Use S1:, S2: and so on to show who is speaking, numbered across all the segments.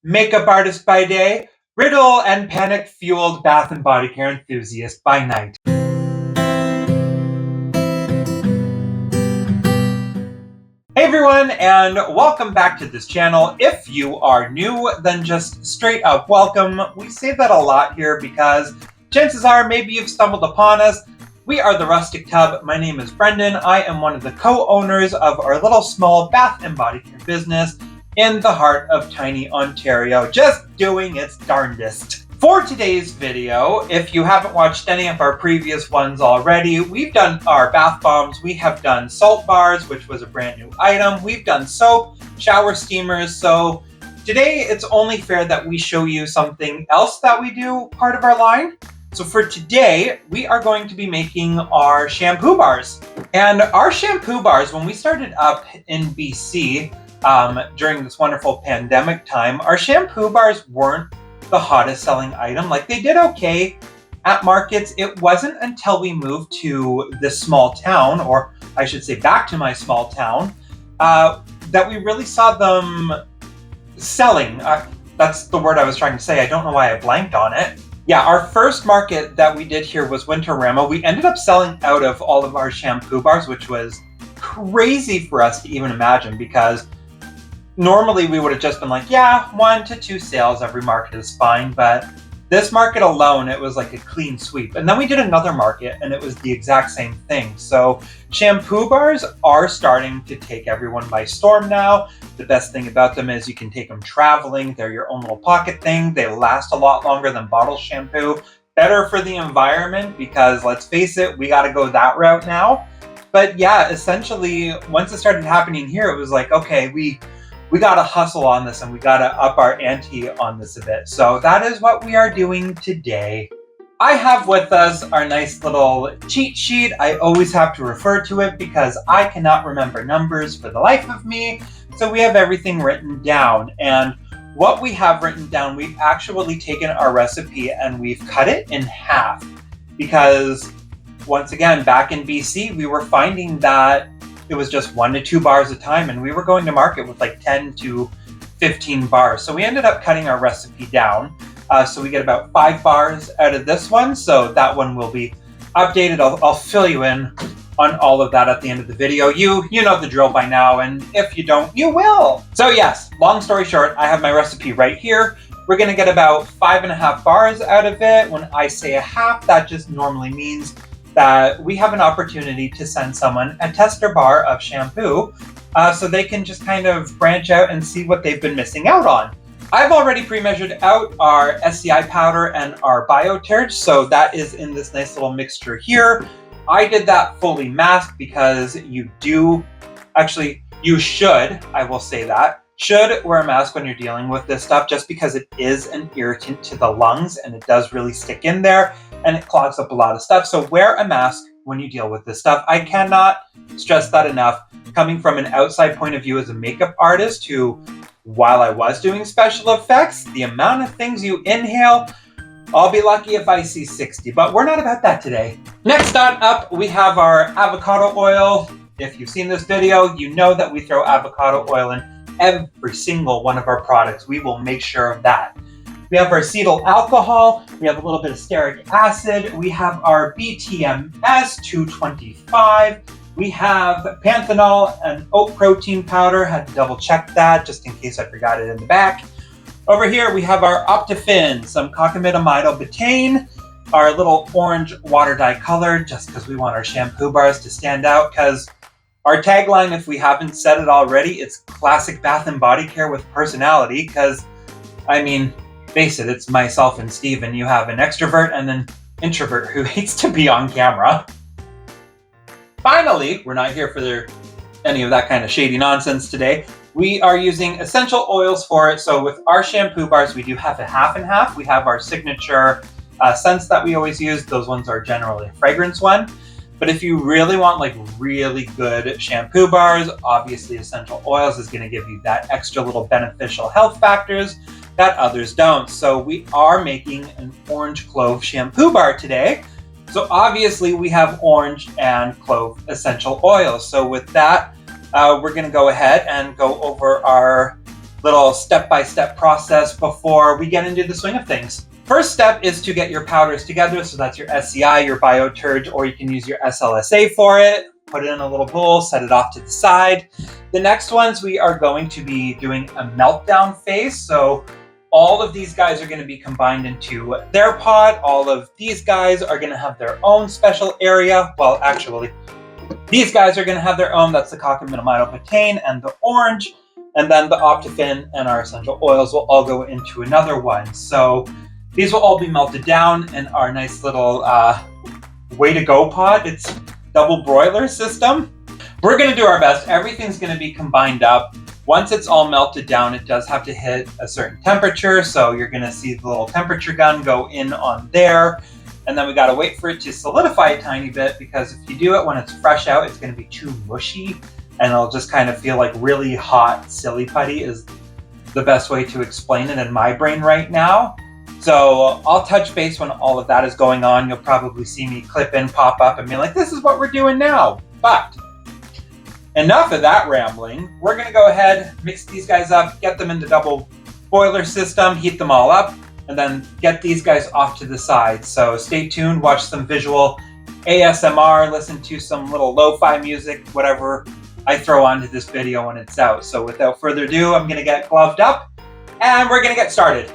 S1: makeup artist by day, riddle and panic-fueled bath and body care enthusiast by night. Hey everyone, and welcome back to this channel. If you are new, then just straight up welcome. We say that a lot here because chances are maybe you've stumbled upon us. We are the Rustic Tub. My name is Brendan. I am one of the co-owners of our little small bath and body care business in the heart of tiny Ontario, just doing its darndest. For today's video, if you haven't watched any of our previous ones already, we've done our bath bombs, we have done salt bars, which was a brand new item, we've done soap, shower steamers, so today it's only fair that we show you something else that we do, part of our line. So for today, we are going to be making our shampoo bars. And our shampoo bars, when we started up in BC, during this wonderful pandemic time, our shampoo bars weren't the hottest selling item. Like, they did okay at markets. It wasn't until we moved to this small town, or I should say back to my small town, that we really saw them selling. That's the word I was trying to say. I don't know why I blanked on it. Yeah, our first market that we did here was Winterama. We ended up selling out of all of our shampoo bars, which was crazy for us to even imagine, because normally we would have just been like, yeah, 1 to 2 sales every market is fine, but this market alone, it was like a clean sweep. And then we did another market and it was the exact same thing. So shampoo bars are starting to take everyone by storm now. The best thing about them is you can take them traveling. They're your own little pocket thing. They last a lot longer than bottle shampoo. Better for the environment because, let's face it, we got to go that route now. But yeah, essentially, once it started happening here, it was like, okay, we got to hustle on this and we got to up our ante on this a bit. So that is what we are doing today. I have with us our nice little cheat sheet. I always have to refer to it because I cannot remember numbers for the life of me. So we have everything written down. And what we have written down, we've actually taken our recipe and we've cut it in half. Because once again, back in BC, we were finding that it was just 1 to 2 bars a time, and we were going to market with like 10 to 15 bars. So we ended up cutting our recipe down. So we get about 5 bars out of this one. So that one will be updated. I'll fill you in on all of that at the end of the video. You know the drill by now, and if you don't, you will. So yes, long story short, I have my recipe right here. We're gonna get about 5.5 bars out of it. When I say a half, that just normally means that we have an opportunity to send someone a tester bar of shampoo so they can just kind of branch out and see what they've been missing out on. I've already pre-measured out our SCI powder and our bioturge, so that is in this nice little mixture here. I did that fully masked because you should, I will say that, should wear a mask when you're dealing with this stuff, just because it is an irritant to the lungs and it does really stick in there and it clogs up a lot of stuff. So wear a mask when you deal with this stuff. I cannot stress that enough. Coming from an outside point of view as a makeup artist who, while I was doing special effects, the amount of things you inhale, I'll be lucky if I see 60, but we're not about that today. Next on up, we have our avocado oil. If you've seen this video, you know that we throw avocado oil in every single one of our products. We will make sure of that. We have our acetyl alcohol, we have a little bit of stearic acid, we have our BTMS 225, we have panthenol and oat protein powder. Had to double check that just in case I forgot it in the back. Over here we have our Optifin, some cocamidamidal betaine, our little orange water dye color, just because we want our shampoo bars to stand out, because our tagline, if we haven't said it already, it's classic bath and body care with personality, because, I mean, face it, it's myself and Steve, and you have an extrovert and an introvert who hates to be on camera. Finally, we're not here for any of that kind of shady nonsense today. We are using essential oils for it. So with our shampoo bars, we do have a half and half. We have our signature scents that we always use. Those ones are generally a fragrance one. But if you really want like really good shampoo bars, obviously essential oils is going to give you that extra little beneficial health factors that others don't. So we are making an orange clove shampoo bar today. So obviously we have orange and clove essential oils. So with that, we're going to go ahead and go over our little step-by-step process before we get into the swing of things. First step is to get your powders together. So that's your SCI, your bioturge, or you can use your SLSA for it. Put it in a little bowl, set it off to the side. The next ones we are going to be doing a meltdown phase. So all of these guys are going to be combined into their pod. All of these guys are going to have their own special area. Well, actually, these guys are going to have their own. That's the cocamidamidopatane and the orange. And then the Optifin and our essential oils will all go into another one. So these will all be melted down in our nice little way to go pod. It's double broiler system. We're going to do our best. Everything's going to be combined up. Once it's all melted down, it does have to hit a certain temperature. So you're going to see the little temperature gun go in on there. And then we got to wait for it to solidify a tiny bit, because if you do it when it's fresh out, it's going to be too mushy and it'll just kind of feel like really hot silly putty is the best way to explain it in my brain right now. So I'll touch base when all of that is going on. You'll probably see me clip in, pop up, and be like, this is what we're doing now. But enough of that rambling. We're going to go ahead, mix these guys up, get them into double boiler system, heat them all up, and then get these guys off to the side. So stay tuned, watch some visual ASMR, listen to some little lo-fi music, whatever I throw onto this video when it's out. So without further ado, I'm going to get gloved up and we're going to get started.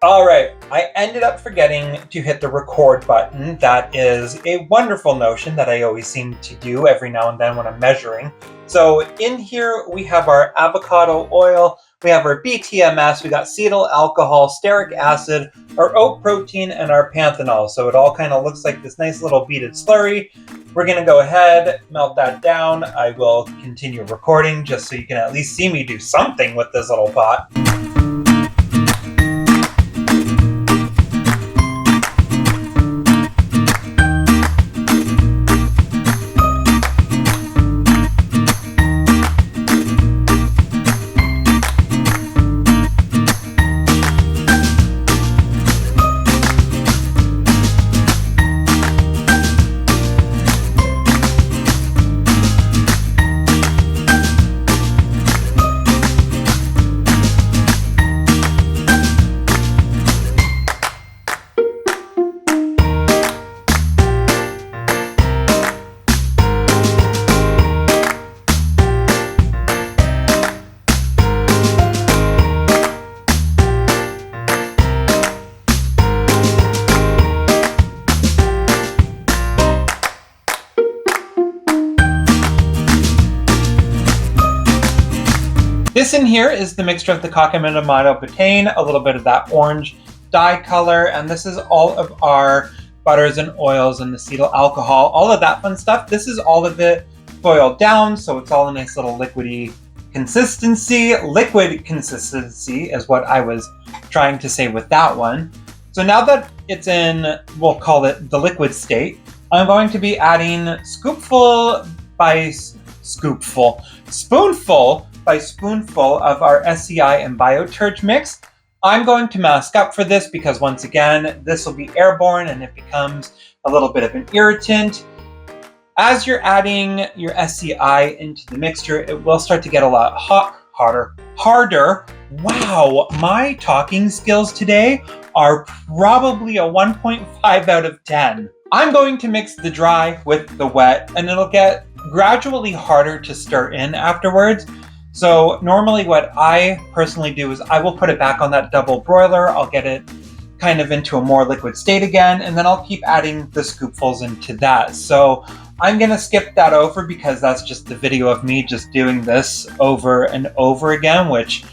S1: All right, I ended up forgetting to hit the record button. That is a wonderful notion that I always seem to do every now and then when I'm measuring. So in here, we have our avocado oil, we have our BTMS, we got cetyl alcohol, stearic acid, our oat protein, and our panthenol. So it all kind of looks like this nice little beaded slurry. We're going to go ahead, melt that down. I will continue recording just so you can at least see me do something with this little pot. This in here is the mixture of the cocamidamidopatane, a little bit of that orange dye color, and this is all of our butters and oils and the cetyl alcohol, all of that fun stuff. This is all of it boiled down, so it's all a nice little liquidy consistency. Liquid consistency is what I was trying to say with that one. So now that it's in, we'll call it the liquid state, I'm going to be adding spoonful by spoonful of our SCI and bioturge mix. I'm going to mask up for this because once again, this will be airborne and it becomes a little bit of an irritant. As you're adding your SCI into the mixture, it will start to get a lot harder. Wow, my talking skills today are probably a 1.5 out of 10. I'm going to mix the dry with the wet and it'll get gradually harder to stir in afterwards. So normally what I personally do is I will put it back on that double broiler. I'll get it kind of into a more liquid state again, and then I'll keep adding the scoopfuls into that. So I'm going to skip that over because that's just the video of me just doing this over and over again, which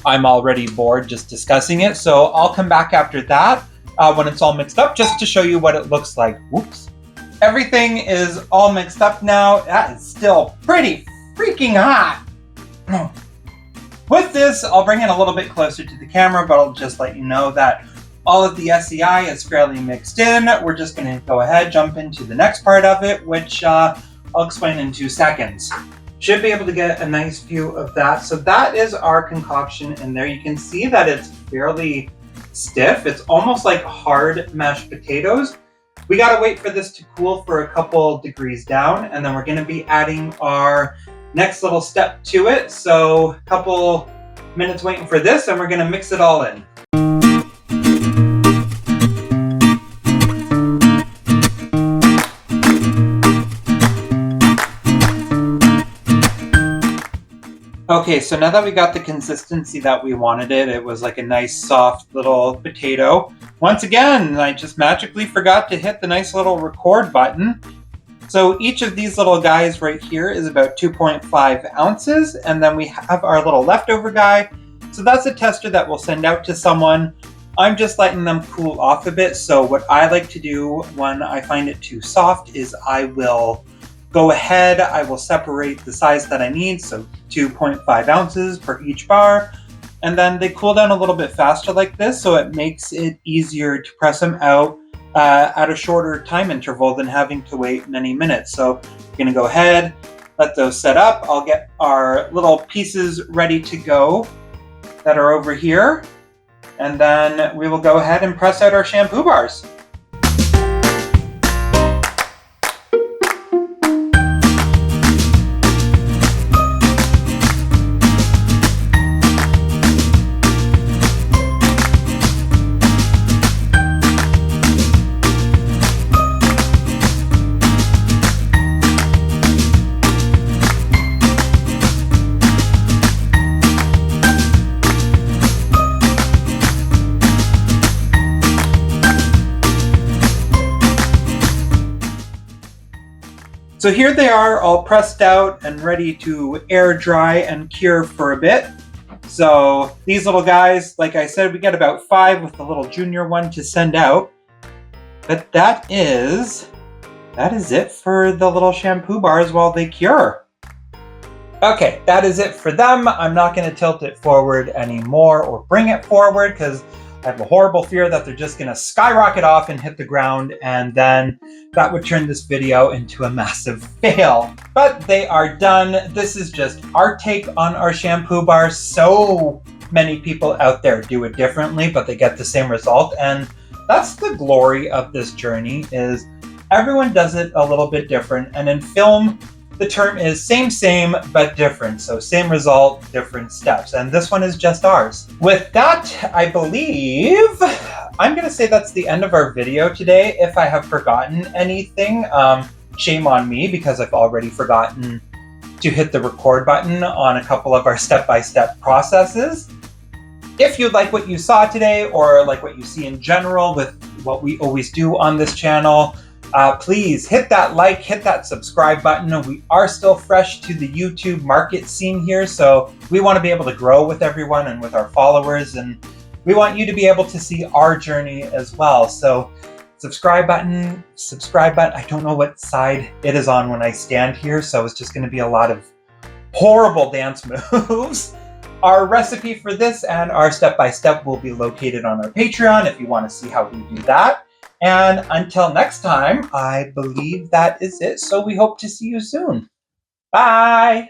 S1: I'm already bored just discussing it. So I'll come back after that when it's all mixed up just to show you what it looks like. Whoops. Everything is all mixed up now. That is still pretty freaking hot. With this, I'll bring it a little bit closer to the camera, but I'll just let you know that all of the SCI is fairly mixed in. We're just going to go ahead, jump into the next part of it, which I'll explain in 2 seconds. Should be able to get a nice view of that. So that is our concoction in there. You can see that it's fairly stiff. It's almost like hard mashed potatoes. We got to wait for this to cool for a couple degrees down, and then we're going to be adding our next little step to it. So a couple minutes waiting for this, and we're gonna mix it all in. Okay, so now that we got the consistency that we wanted it was like a nice soft little potato. Once again, I just magically forgot to hit the nice little record button. So each of these little guys right here is about 2.5 ounces, and then we have our little leftover guy. So that's a tester that we'll send out to someone. I'm just letting them cool off a bit. So what I like to do when I find it too soft is I will go ahead, I will separate the size that I need, so 2.5 ounces per each bar, and then they cool down a little bit faster like this, so it makes it easier to press them out at a shorter time interval than having to wait many minutes. So we're gonna go ahead, let those set up. I'll get our little pieces ready to go that are over here, and then we will go ahead and press out our shampoo bars. So here they are, all pressed out and ready to air dry and cure for a bit. So these little guys, like I said, we get about 5 with the little junior one to send out. But that is it for the little shampoo bars while they cure. Okay, that is it for them. I'm not going to tilt it forward anymore or bring it forward because I have a horrible fear that they're just going to skyrocket off and hit the ground, and then that would turn this video into a massive fail. But they are done. This is just our take on our shampoo bars. So many people out there do it differently, but they get the same result. And that's the glory of this journey, is everyone does it a little bit different. And in film, the term is same, but different. So same result, different steps. And this one is just ours. With that, I believe I'm going to say that's the end of our video today. If I have forgotten anything, shame on me, because I've already forgotten to hit the record button on a couple of our step-by-step processes. If you like what you saw today, or like what you see in general with what we always do on this channel, please hit that like, hit that subscribe button. We are still fresh to the YouTube market scene here, so we want to be able to grow with everyone and with our followers, and we want you to be able to see our journey as well. So subscribe button. I don't know what side it is on when I stand here, so it's just going to be a lot of horrible dance moves. Our recipe for this and our step-by-step will be located on our Patreon if you want to see how we do that. And until next time, I believe that is it. So we hope to see you soon. Bye!